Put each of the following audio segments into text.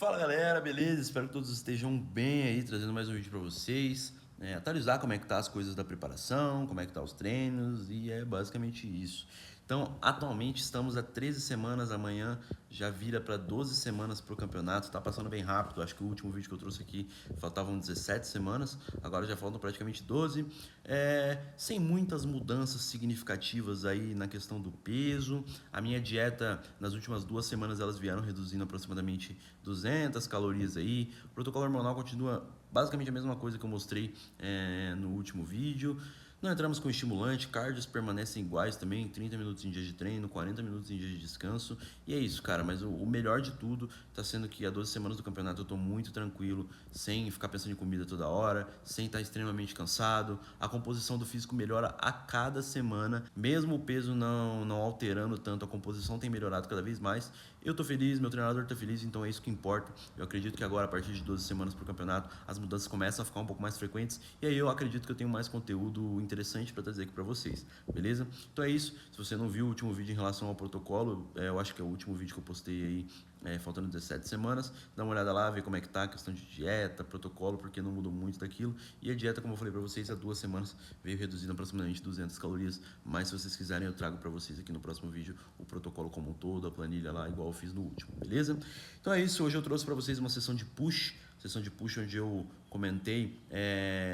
Fala galera, beleza? Espero que todos estejam bem aí, trazendo mais um vídeo para vocês. Atualizar como é que tá as coisas da preparação, como é que tá os treinos e é basicamente isso. Então, atualmente estamos há 13 semanas, amanhã já vira para 12 semanas para o campeonato, tá passando bem rápido. Acho que o último vídeo que eu trouxe aqui faltavam 17 semanas, agora já faltam praticamente 12. Sem muitas mudanças significativas aí na questão do peso. A minha dieta nas últimas 2 semanas elas vieram reduzindo aproximadamente 200 calorias aí. O protocolo hormonal continua basicamente a mesma coisa que eu mostrei no último vídeo. Não entramos com estimulante, cardios permanecem iguais também, 30 minutos em dias de treino, 40 minutos em dias de descanso. E é isso, cara, mas o melhor de tudo tá sendo que há 12 semanas do campeonato eu tô muito tranquilo, sem ficar pensando em comida toda hora, sem estar extremamente cansado. A composição do físico melhora a cada semana, mesmo o peso não alterando tanto, a composição tem melhorado cada vez mais. Eu tô feliz, meu treinador tá feliz, então é isso que importa. Eu acredito que agora, a partir de 12 semanas pro campeonato, as mudanças começam a ficar um pouco mais frequentes. E aí eu acredito que eu tenho mais conteúdo interessante para trazer aqui para vocês, beleza? Então é isso. Se você não viu o último vídeo em relação ao protocolo, eu acho que é o último vídeo que eu postei aí, faltando 17 semanas, dá uma olhada lá, ver como é que tá a questão de dieta, protocolo, porque não mudou muito daquilo. E a dieta, como eu falei para vocês, há 2 semanas veio reduzindo aproximadamente 200 calorias, mas se vocês quiserem eu trago para vocês aqui no próximo vídeo o protocolo como um todo, a planilha lá, igual eu fiz no último, beleza? Então é isso, hoje eu trouxe para vocês uma sessão de push onde eu comentei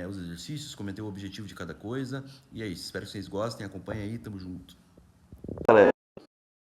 os exercícios, comentei o objetivo de cada coisa. E é isso, espero que vocês gostem, acompanhem aí, tamo junto. Galera,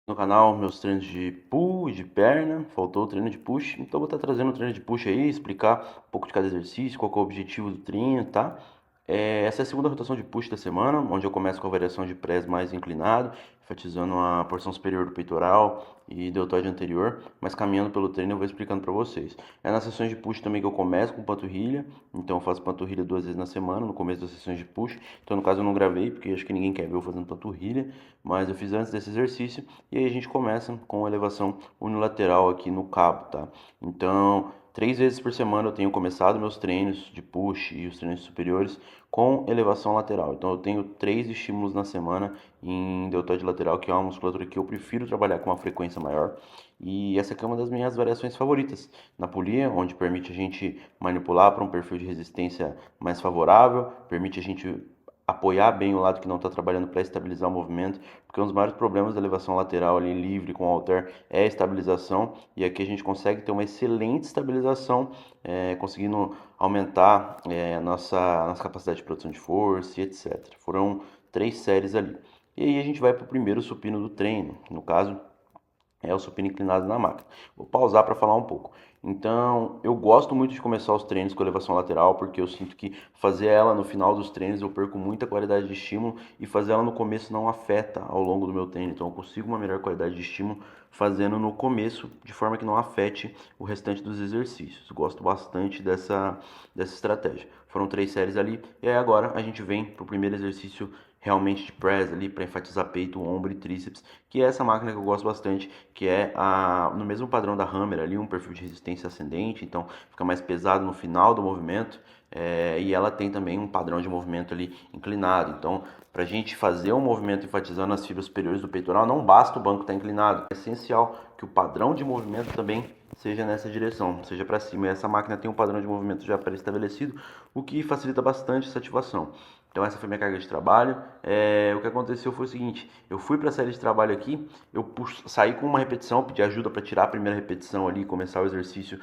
no canal meus treinos de pull e de perna, faltou o treino de push, então eu vou estar trazendo o treino de push aí, explicar um pouco de cada exercício, qual que é o objetivo do treino, tá? Essa é a segunda rotação de push da semana, onde eu começo com a variação de press mais inclinado, enfatizando a porção superior do peitoral e deltoide anterior, mas caminhando pelo treino eu vou explicando para vocês. É nas sessões de push também que eu começo com panturrilha, então eu faço panturrilha 2 vezes na semana, no começo das sessões de push. Então no caso eu não gravei, porque acho que ninguém quer ver eu fazendo panturrilha, mas eu fiz antes desse exercício, e aí a gente começa com elevação unilateral aqui no cabo, tá? Então 3 vezes por semana eu tenho começado meus treinos de push e os treinos superiores com elevação lateral. Então eu tenho 3 estímulos na semana em deltoide lateral, que é uma musculatura que eu prefiro trabalhar com uma frequência maior. E essa aqui é uma das minhas variações favoritas na polia, onde permite a gente manipular para um perfil de resistência mais favorável, permite a gente apoiar bem o lado que não está trabalhando para estabilizar o movimento, porque um dos maiores problemas da elevação lateral ali livre com o halter é a estabilização, e aqui a gente consegue ter uma excelente estabilização, conseguindo aumentar nossa capacidade de produção de força e etc. Foram 3 séries ali. E aí a gente vai para o primeiro supino do treino, no caso é o supino inclinado na máquina. Vou pausar para falar um pouco. Então, eu gosto muito de começar os treinos com elevação lateral, porque eu sinto que fazer ela no final dos treinos eu perco muita qualidade de estímulo, e fazer ela no começo não afeta ao longo do meu treino. Então, eu consigo uma melhor qualidade de estímulo fazendo no começo, de forma que não afete o restante dos exercícios. Gosto bastante dessa estratégia. Foram 3 séries ali, e aí agora a gente vem para o primeiro exercício realmente de press ali, para enfatizar peito, ombro e tríceps, que é essa máquina que eu gosto bastante, que é no mesmo padrão da Hammer ali, um perfil de resistência ascendente, então fica mais pesado no final do movimento, e ela tem também um padrão de movimento ali inclinado. Então, para a gente fazer um movimento enfatizando as fibras superiores do peitoral, não basta o banco estar inclinado, é essencial que o padrão de movimento também seja nessa direção, seja para cima. E essa máquina tem um padrão de movimento já pré-estabelecido, o que facilita bastante essa ativação. Então essa foi minha carga de trabalho. O que aconteceu foi o seguinte: eu fui para a série de trabalho aqui, saí com uma repetição, pedi ajuda para tirar a primeira repetição ali, começar o exercício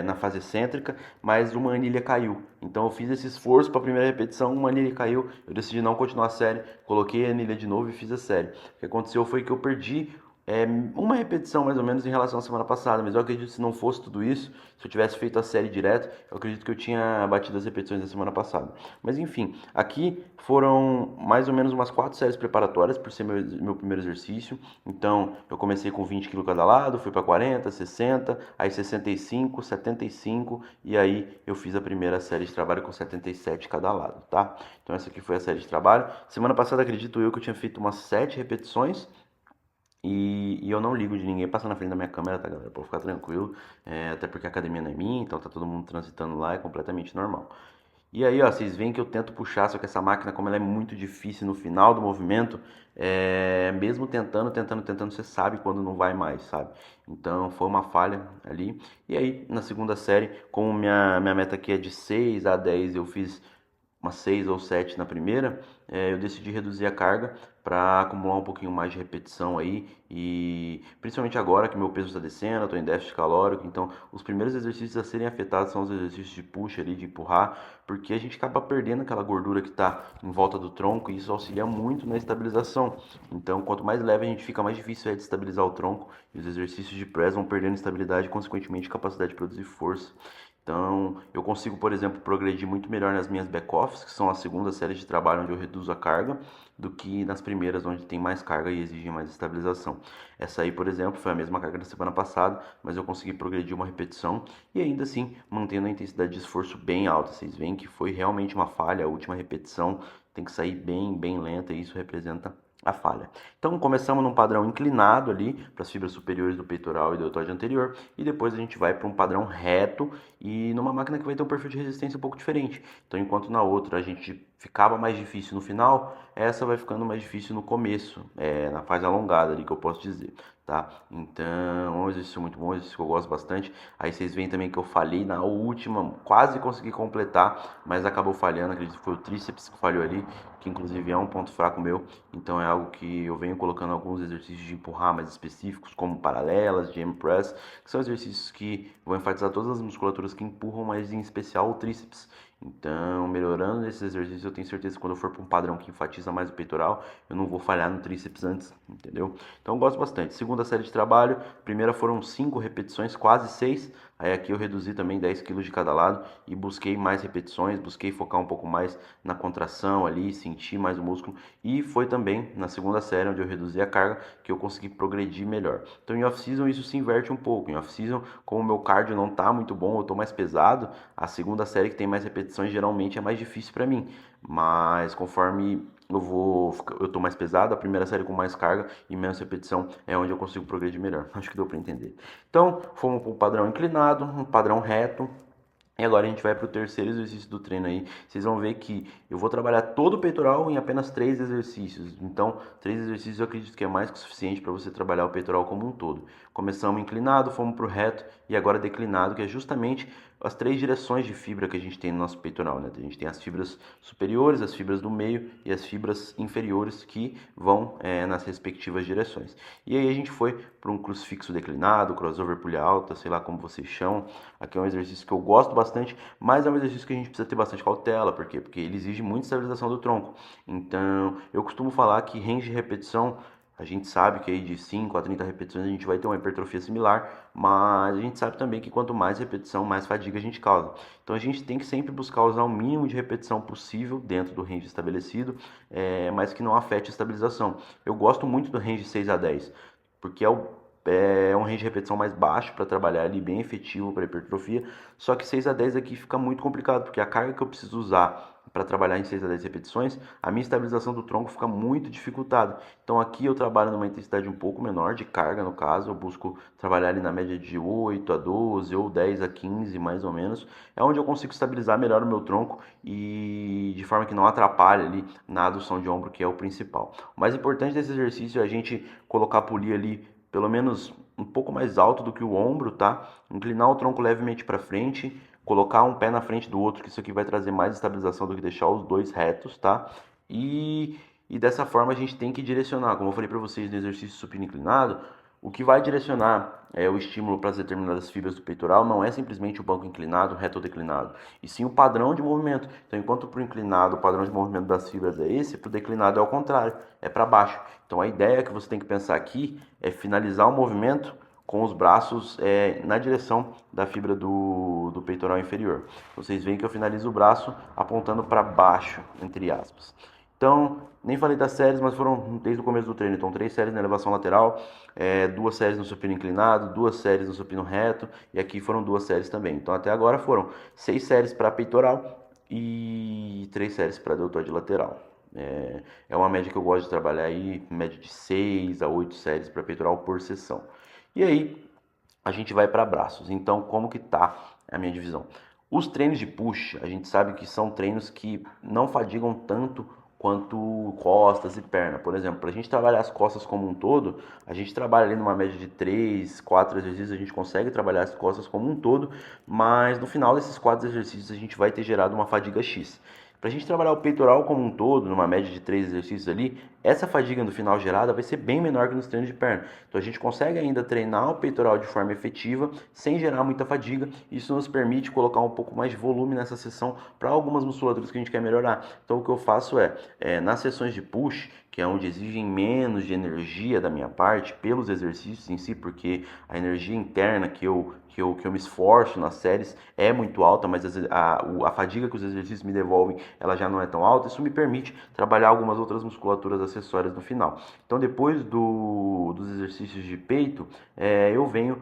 na fase excêntrica, mas uma anilha caiu. Então eu fiz esse esforço para a primeira repetição, uma anilha caiu, eu decidi não continuar a série, coloquei a anilha de novo e fiz a série. O que aconteceu foi que eu perdi uma repetição mais ou menos em relação à semana passada, mas eu acredito que se não fosse tudo isso, se eu tivesse feito a série direto, eu acredito que eu tinha batido as repetições da semana passada. Mas enfim, aqui foram mais ou menos umas 4 séries preparatórias por ser meu primeiro exercício. Então eu comecei com 20 kg cada lado, fui para 40, 60, aí 65, 75, e aí eu fiz a primeira série de trabalho com 77 cada lado, tá? Então essa aqui foi a série de trabalho. Semana passada acredito eu que eu tinha feito umas 7 repetições, e eu não ligo de ninguém passar na frente da minha câmera, tá, galera? Pra ficar tranquilo. Até porque a academia não é minha, então tá todo mundo transitando lá, é completamente normal. E aí, ó, vocês veem que eu tento puxar, só que essa máquina, como ela é muito difícil no final do movimento, mesmo tentando, você sabe quando não vai mais, sabe? Então foi uma falha ali. E aí, na segunda série, como minha meta aqui é de 6 a 10, eu fiz umas 6 ou 7 na primeira, eu decidi reduzir a carga para acumular um pouquinho mais de repetição aí e principalmente agora que meu peso está descendo, eu estou em déficit calórico, então os primeiros exercícios a serem afetados são os exercícios de push ali, de empurrar, porque a gente acaba perdendo aquela gordura que está em volta do tronco e isso auxilia muito na estabilização. Então, quanto mais leve a gente fica, mais difícil é de estabilizar o tronco e os exercícios de press vão perdendo estabilidade e, consequentemente, capacidade de produzir força. Então, eu consigo, por exemplo, progredir muito melhor nas minhas back-offs, que são a segunda série de trabalho onde eu reduzo a carga, do que nas primeiras, onde tem mais carga e exige mais estabilização. Essa aí, por exemplo, foi a mesma carga da semana passada, mas eu consegui progredir uma repetição e ainda assim mantendo a intensidade de esforço bem alta. Vocês veem que foi realmente uma falha, a última repetição tem que sair bem lenta e isso representa a falha. Então começamos num padrão inclinado ali para as fibras superiores do peitoral e do deltoide anterior e depois a gente vai para um padrão reto e numa máquina que vai ter um perfil de resistência um pouco diferente. Então enquanto na outra a gente ficava mais difícil no final, essa vai ficando mais difícil no começo, na fase alongada ali que eu posso dizer. Tá? Então, é um exercício muito bom, um exercício que eu gosto bastante. Aí vocês veem também que eu falhei na última, quase consegui completar, mas acabou falhando. Acredito que foi o tríceps que falhou ali, que inclusive é um ponto fraco meu. Então é algo que eu venho colocando alguns exercícios de empurrar mais específicos, como paralelas, jam press, que são exercícios que vão enfatizar todas as musculaturas que empurram, mas em especial o tríceps. Então, melhorando nesses exercícios, eu tenho certeza que quando eu for para um padrão que enfatiza mais o peitoral, eu não vou falhar no tríceps antes, entendeu? Então, eu gosto bastante. Segunda série de trabalho, primeira foram 5 repetições, quase 6. Aí aqui eu reduzi também 10 quilos de cada lado e busquei mais repetições, busquei focar um pouco mais na contração ali, sentir mais o músculo. E foi também na segunda série, onde eu reduzi a carga, que eu consegui progredir melhor. Então, em off-season, isso se inverte um pouco. Em off-season, como o meu cardio não está muito bom, eu estou mais pesado, a segunda série que tem mais repetições geralmente é mais difícil para mim. Mas conforme eu tô mais pesado, a primeira série com mais carga e menos repetição é onde eu consigo progredir melhor. Acho que deu para entender. Então, fomos para um padrão inclinado, um padrão reto. E agora a gente vai para o terceiro exercício do treino aí. Vocês vão ver que eu vou trabalhar todo o peitoral em apenas 3 exercícios. Então, 3 exercícios eu acredito que é mais que o suficiente para você trabalhar o peitoral como um todo. Começamos inclinado, fomos para o reto e agora declinado, que é justamente as 3 direções de fibra que a gente tem no nosso peitoral, né? A gente tem as fibras superiores, as fibras do meio e as fibras inferiores que vão nas respectivas direções. E aí a gente foi para um crucifixo declinado, crossover pulha alta, sei lá como vocês chamam. Aqui é um exercício que eu gosto bastante, mas é um exercício que a gente precisa ter bastante cautela. Por quê? Porque ele exige muita estabilização do tronco. Então, eu costumo falar que range de repetição, a gente sabe que aí de 5 a 30 repetições a gente vai ter uma hipertrofia similar, mas a gente sabe também que quanto mais repetição, mais fadiga a gente causa. Então a gente tem que sempre buscar usar o mínimo de repetição possível dentro do range estabelecido, mas que não afete a estabilização. Eu gosto muito do range 6 a 10, porque é um range de repetição mais baixo para trabalhar ali, bem efetivo para hipertrofia. Só que 6 a 10 aqui fica muito complicado, porque a carga que eu preciso usar para trabalhar em 6 a 10 repetições, a minha estabilização do tronco fica muito dificultada. Então aqui eu trabalho numa intensidade um pouco menor de carga, no caso, eu busco trabalhar ali na média de 8 a 12 ou 10 a 15 mais ou menos. É onde eu consigo estabilizar melhor o meu tronco e de forma que não atrapalhe ali na adução de ombro, que é o principal. O mais importante desse exercício é a gente colocar a polia ali pelo menos um pouco mais alto do que o ombro, tá? Inclinar o tronco levemente para frente, colocar um pé na frente do outro, que isso aqui vai trazer mais estabilização do que deixar os dois retos, tá? E dessa forma a gente tem que direcionar, como eu falei para vocês no exercício supino inclinado, o que vai direcionar o estímulo para as determinadas fibras do peitoral não é simplesmente o banco inclinado, reto ou declinado, e sim o padrão de movimento. Então, enquanto para o inclinado o padrão de movimento das fibras é esse, para o declinado é o contrário, é para baixo. Então, a ideia que você tem que pensar aqui é finalizar o movimento com os braços na direção da fibra do peitoral inferior. Vocês veem que eu finalizo o braço apontando para baixo, entre aspas. Então, nem falei das séries, mas foram desde o começo do treino. Então, 3 séries na elevação lateral, 2 séries no supino inclinado, 2 séries no supino reto, e aqui foram 2 séries também. Então, até agora foram 6 séries para peitoral e 3 séries para deltoide lateral. É uma média que eu gosto de trabalhar aí, média de 6 a 8 séries para peitoral por sessão. E aí, a gente vai para braços. Então, como que tá a minha divisão? Os treinos de push, a gente sabe que são treinos que não fadigam tanto quanto costas e perna. Por exemplo, para a gente trabalhar as costas como um todo, a gente trabalha ali numa média de 3, 4 exercícios, a gente consegue trabalhar as costas como um todo, mas no final desses 4 exercícios a gente vai ter gerado uma fadiga X. Para a gente trabalhar o peitoral como um todo, numa média de 3 exercícios ali, essa fadiga no final gerada vai ser bem menor que nos treinos de perna. Então a gente consegue ainda treinar o peitoral de forma efetiva, sem gerar muita fadiga. Isso nos permite colocar um pouco mais de volume nessa sessão para algumas musculaturas que a gente quer melhorar. Então o que eu faço nas sessões de push, que é onde exigem menos de energia da minha parte, pelos exercícios em si, porque a energia interna que eu me esforço nas séries é muito alta, mas a fadiga que os exercícios me devolvem, ela já não é tão alta. Isso me permite trabalhar algumas outras musculaturas acessórias no final. Então, depois dos exercícios de peito, eu venho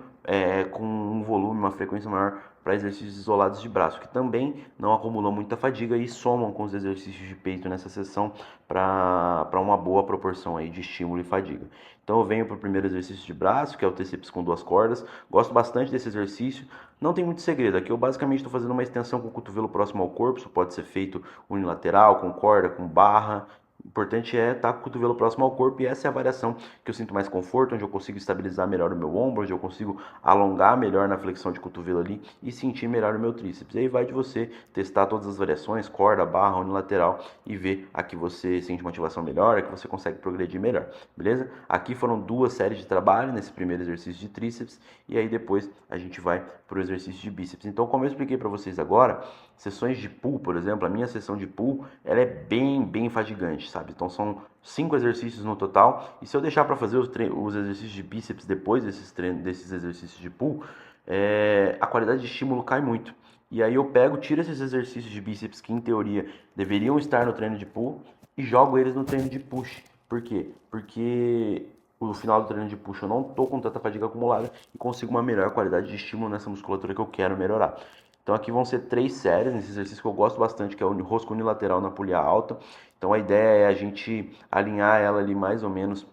com um volume, uma frequência maior para exercícios isolados de braço, que também não acumulam muita fadiga e somam com os exercícios de peito nessa sessão para uma boa proporção aí de estímulo e fadiga. Então eu venho para o primeiro exercício de braço, que é o tríceps com 2 cordas. Gosto bastante desse exercício. Não tem muito segredo. Aqui eu basicamente estou fazendo uma extensão com o cotovelo próximo ao corpo. Isso pode ser feito unilateral, com corda, com barra. O importante é estar com o cotovelo próximo ao corpo, e essa é a variação que eu sinto mais conforto, onde eu consigo estabilizar melhor o meu ombro, onde eu consigo alongar melhor na flexão de cotovelo ali e sentir melhor o meu tríceps. E aí vai de você testar todas as variações, corda, barra, unilateral, e ver a que você sente motivação melhor, a que você consegue progredir melhor, beleza? Aqui foram 2 séries de trabalho nesse primeiro exercício de tríceps, e aí depois a gente vai para o exercício de bíceps. Então, como eu expliquei para vocês agora, sessões de pull, por exemplo, a minha sessão de pull, ela é bem fadigante, sabe? Então são 5 exercícios no total, e se eu deixar para fazer os exercícios de bíceps depois desses exercícios de pull, a qualidade de estímulo cai muito. E aí eu tiro esses exercícios de bíceps que em teoria deveriam estar no treino de pull e jogo eles no treino de push. Por quê? Porque no final do treino de push eu não estou com tanta fadiga acumulada e consigo uma melhor qualidade de estímulo nessa musculatura que eu quero melhorar. Então aqui vão ser 3 séries nesse exercício que eu gosto bastante, que é o rosco unilateral na polia alta. Então a ideia é a gente alinhar ela ali mais ou menos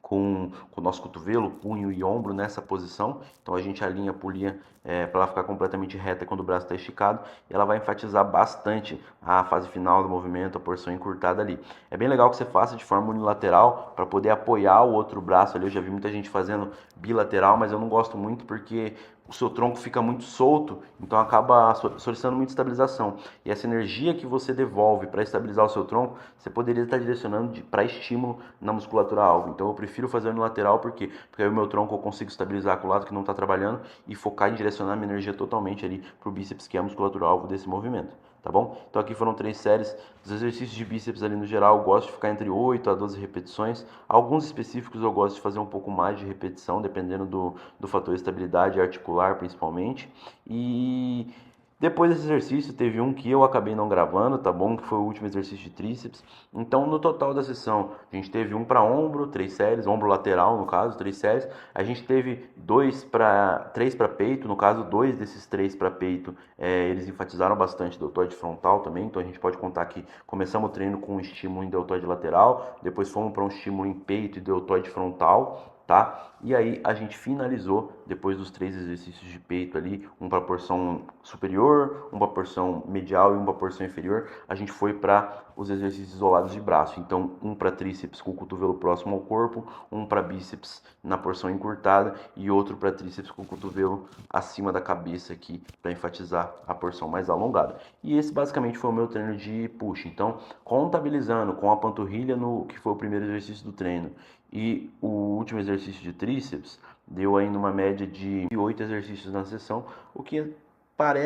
com o nosso cotovelo, punho e ombro nessa posição. Então a gente alinha a polia para ela ficar completamente reta quando o braço está esticado, e ela vai enfatizar bastante a fase final do movimento, a porção encurtada ali. É bem legal que você faça de forma unilateral para poder apoiar o outro braço ali. Eu já vi muita gente fazendo bilateral, mas eu não gosto muito porque o seu tronco fica muito solto, então acaba solicitando muita estabilização. E essa energia que você devolve para estabilizar o seu tronco, você poderia estar direcionando para estímulo na musculatura alvo. Então eu prefiro fazer unilateral, porque aí o meu tronco eu consigo estabilizar com o lado que não está trabalhando e focar em direcionar minha energia totalmente ali para o bíceps, que é a musculatura alvo desse movimento. Tá bom? Então aqui foram 3 séries. Os exercícios de bíceps ali no geral eu gosto de ficar entre 8 a 12 repetições. Alguns específicos eu gosto de fazer um pouco mais de repetição, dependendo do fator estabilidade articular principalmente. E depois desse exercício teve um que eu acabei não gravando, tá bom? Que foi o último exercício de tríceps. Então no total da sessão a gente teve um para ombro, 3 séries, ombro lateral no caso, 3 séries. A gente teve 3 para peito, no caso 2 desses 3 para peito, eles enfatizaram bastante deltoide frontal também. Então a gente pode contar que começamos o treino com um estímulo em deltoide lateral, depois fomos para um estímulo em peito e deltoide frontal, tá? E aí a gente finalizou, depois dos 3 exercícios de peito ali, um para porção superior, um para porção medial e um para porção inferior, a gente foi para os exercícios isolados de braço. Então, um para tríceps com o cotovelo próximo ao corpo, um para bíceps na porção encurtada e outro para tríceps com o cotovelo acima da cabeça aqui, para enfatizar a porção mais alongada. E esse basicamente foi o meu treino de push. Então, contabilizando com a panturrilha no que foi o primeiro exercício do treino e o último exercício de tríceps, deu aí numa média de 8 exercícios na sessão, o que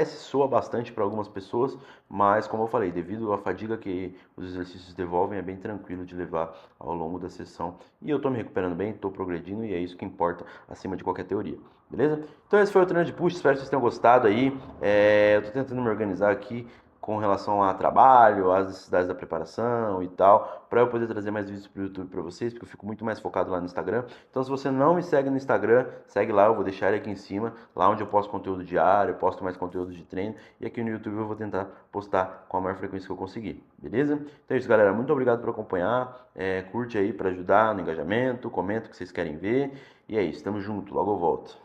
soa bastante para algumas pessoas, mas como eu falei, devido à fadiga que os exercícios devolvem, é bem tranquilo de levar ao longo da sessão. E eu estou me recuperando bem, estou progredindo, e é isso que importa acima de qualquer teoria, beleza? Então esse foi o treino de push, espero que vocês tenham gostado aí. Eu estou tentando me organizar aqui com relação a trabalho, às necessidades da preparação e tal, para eu poder trazer mais vídeos para o YouTube para vocês, porque eu fico muito mais focado lá no Instagram. Então, se você não me segue no Instagram, segue lá, eu vou deixar ele aqui em cima, lá onde eu posto conteúdo diário, eu posto mais conteúdo de treino, e aqui no YouTube eu vou tentar postar com a maior frequência que eu conseguir, beleza? Então é isso, galera, muito obrigado por acompanhar, curte aí para ajudar no engajamento, comenta o que vocês querem ver, e é isso, tamo junto, logo eu volto.